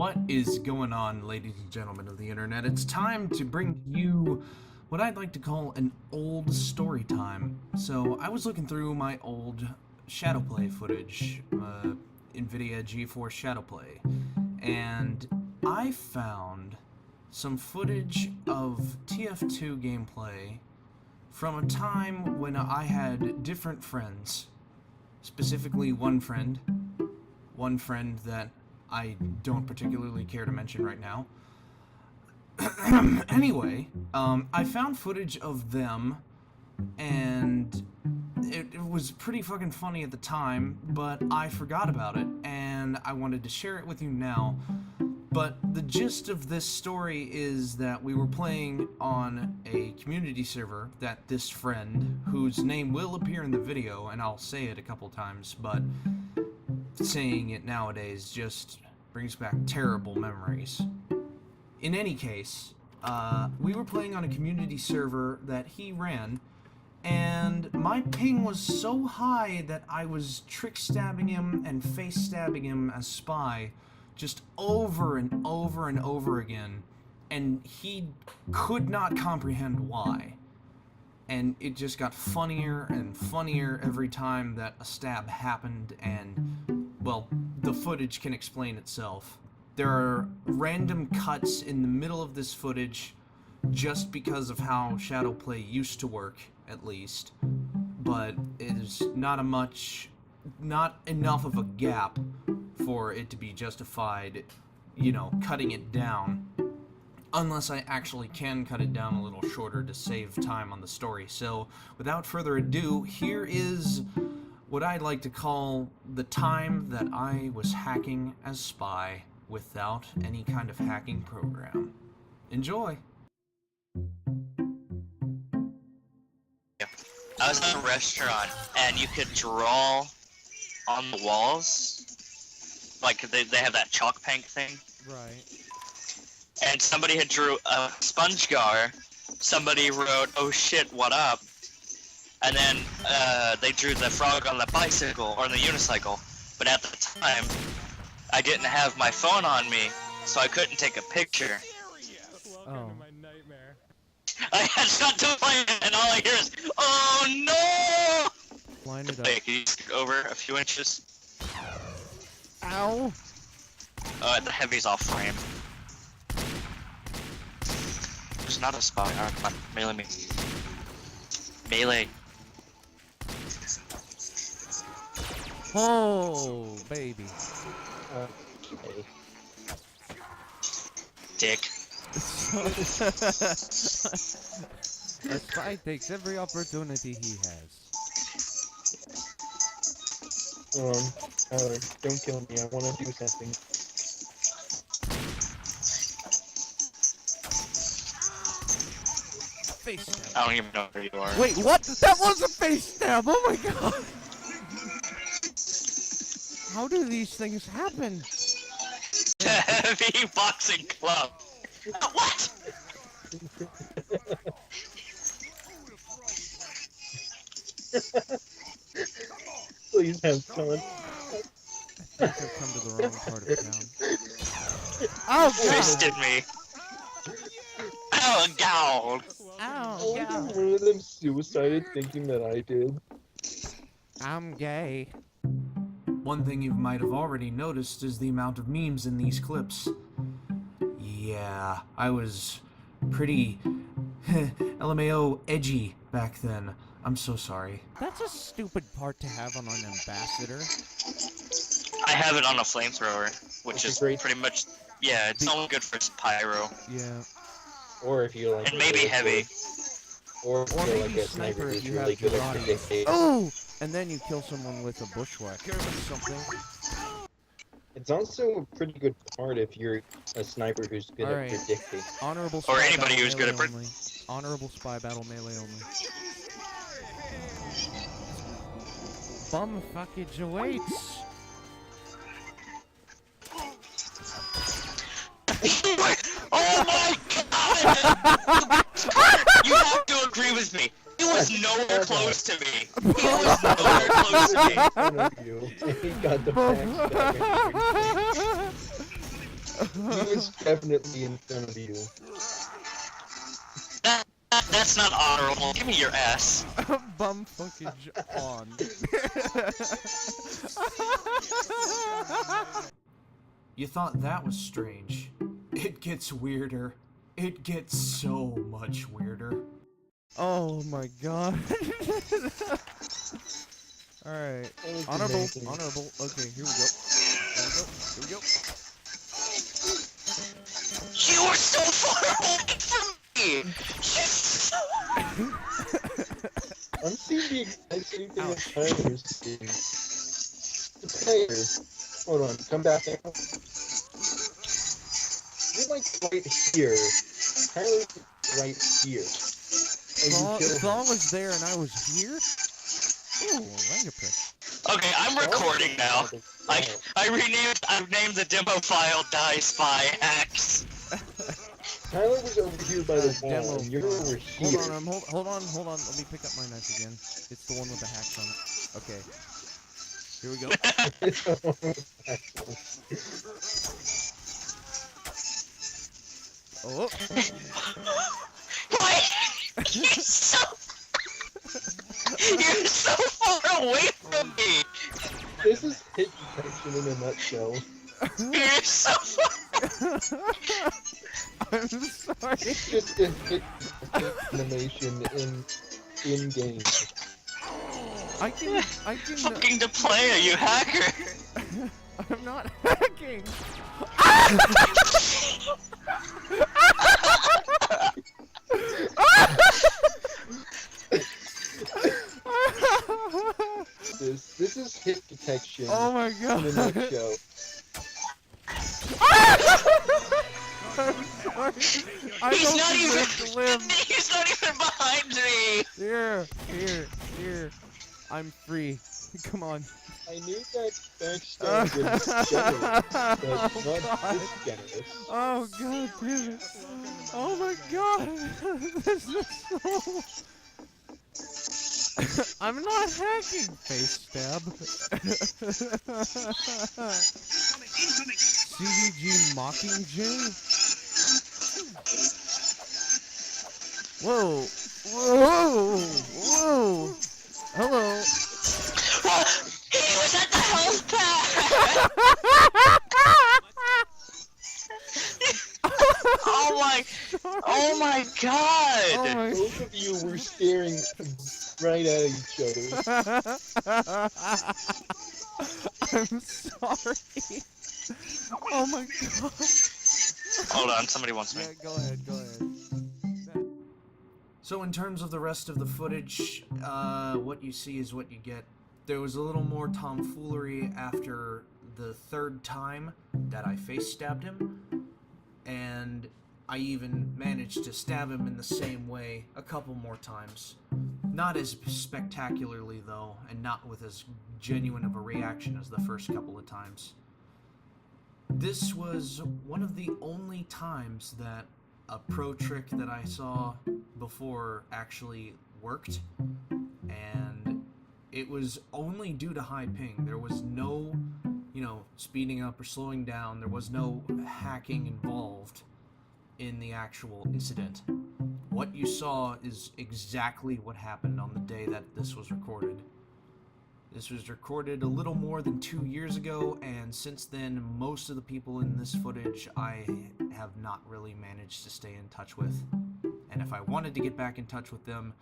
What is going on, ladies and gentlemen of the internet? It's time to bring you what I'd like to call an old story time. So I was looking through my old Shadowplay footage, NVIDIA GeForce Shadowplay, and I found some footage of TF2 gameplay from a time when I had different friends. Specifically one friend that I don't particularly care to mention right now. Anyway, I found footage of them, and it was pretty fucking funny at the time, but I forgot about it, and I wanted to share it with you now. But the gist of this story is that we were playing on a community server that this friend, whose name will appear in the video, and I'll say it a couple times, but saying it nowadays just brings back terrible memories. In any case, we were playing on a community server that he ran, and my ping was so high that I was trick stabbing him and face stabbing him as spy just over and over and over again, and he could not comprehend why. And it just got funnier and funnier every time that a stab happened, and, well, the footage can explain itself. There are random cuts in the middle of this footage just because of how Shadowplay used to work, at least. But it is not enough of a gap for it to be justified, you know, cutting it down. Unless I actually can cut it down a little shorter to save time on the story. So, without further ado, here is what I'd like to call the time that I was hacking as spy without any kind of hacking program. Enjoy! I was in a restaurant, and you could draw on the walls. Like, they have that chalk paint thing. Right. And somebody had drew a sponge gar. Somebody wrote, "Oh shit, what up?" And then they drew the frog on the bicycle, or the unicycle. But at the time, I didn't have my phone on me, so I couldn't take a picture. Oh. My nightmare. I had shot to play, and all I hear is, "Oh no!" Line it up. Wait, can you scoot over a few inches? Ow! The heavy's off frame. There's not a spy. Alright, come on. Melee me. Melee. Oh, baby. Okay. Dick. A spy takes every opportunity he has. Tyler, don't kill me. I want to do something. Face stab. I don't even know where you are. Wait, what? That was a face stab! Oh my god! How do these things happen? Heavy boxing club. What? Please have fun. I think I've come to the wrong part of town. Oh god! Fisted me. Oh god. Ow, Oh, god! one of them suicided thinking that I did. I'm gay. One thing you might have already noticed is the amount of memes in these clips. Yeah, I was pretty LMAO edgy back then. I'm so sorry. That's a stupid part to have on an ambassador. I have it on a flamethrower, which That's is great. pretty much, yeah, it's only good for pyro. Yeah. Or if you like. And maybe heavy. Or if Or you're maybe like a sniper sniper if who's you really have good at karate. predicting. Oh! And then you kill someone with a bushwhacker or something. It's also a pretty good part if you're a sniper who's good at Alright. predicting. Honorable spy Or anybody battle who's good at melee only. Honorable spy battle melee only. Bum fuckage awaits. Oh my god! You have to agree with me. He was nowhere close to me. He was nowhere close to me. In front of you. He got the backstab. He was definitely in front of you. That's not honorable. Give me your ass. Bum fuckage on. You thought that was strange. It gets weirder. It gets so much weirder. Oh my god. Alright. That was Honorable. amazing. Honorable. Okay, here we go. Here we go. You were so far away from me! I'm seeing the exact same thing that Tyler's seeing. The player. Hold on, come back now. You're like right here. Tyler's right here. And you kill him. Thaw was there and I was here? Ooh, Rangaprick. Okay, I'm recording now. I've named the demo file Die Spy Hacks. Tyler was over here by the wall, Demo and you're file. over here. Hold on. Let me pick up my knife again. It's the one with the hacks on it. Okay. Here we go. Oh. Wait! You're so far away from me! This is hit detection in a nutshell. You're so far. I'm sorry. It's just a hit animation in game. I can Fucking DIplaya, you hacker! I'm not hacking. This is hit detection Oh my in a god. nutshell. I'm sorry. I He's don't not deserve to live. He's not even behind me! Here. I'm free. Come on. I knew that backstab was generous, but not this generous. Oh god damn it. Oh my god. This is so... I'm not hacking, face stab. CVG Mockingjay? Whoa. Hello. He was at the health pack! Oh my god! Oh my Both of you were staring right at each other. I'm sorry. Oh my god. Hold on, somebody wants me. Yeah, go ahead. So in terms of the rest of the footage, what you see is what you get. There was a little more tomfoolery after the third time that I face stabbed him, and I even managed to stab him in the same way a couple more times. Not as spectacularly though, and not with as genuine of a reaction as the first couple of times. This was one of the only times that a pro trick that I saw before actually worked, and it was only due to high ping. There was no, speeding up or slowing down. There was no hacking involved in the actual incident. What you saw is exactly what happened on the day that this was recorded. This was recorded a little more than 2 years ago, and since then, most of the people in this footage I have not really managed to stay in touch with. And if I wanted to get back in touch with them,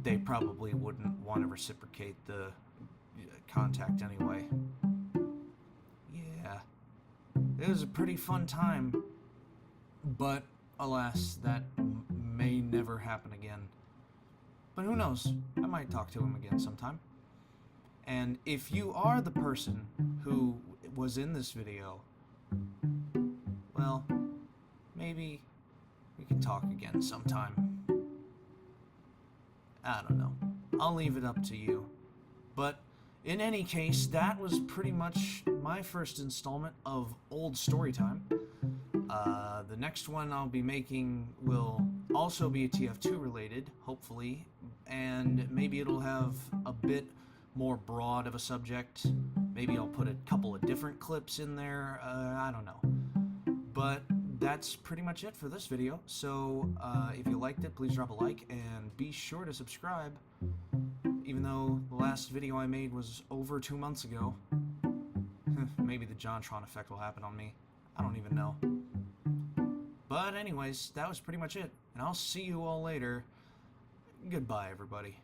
they probably wouldn't want to reciprocate the contact anyway. Yeah. It was a pretty fun time, but alas, that may never happen again. But who knows? I might talk to him again sometime. And if you are the person who was in this video, well, maybe we can talk again sometime. I don't know. I'll leave it up to you. But in any case, that was pretty much my first installment of old Storytime. The next one I'll be making will also be a TF2 related, hopefully, and maybe it'll have a bit more broad of a subject, Maybe I'll put a couple of different clips in there. I don't know. But that's pretty much it for this video. So if you liked it, please drop a like and be sure to subscribe. Even though the last video I made was over 2 months ago. Maybe the JonTron effect will happen on me. I don't even know. But anyways, that was pretty much it. And I'll see you all later. Goodbye, everybody.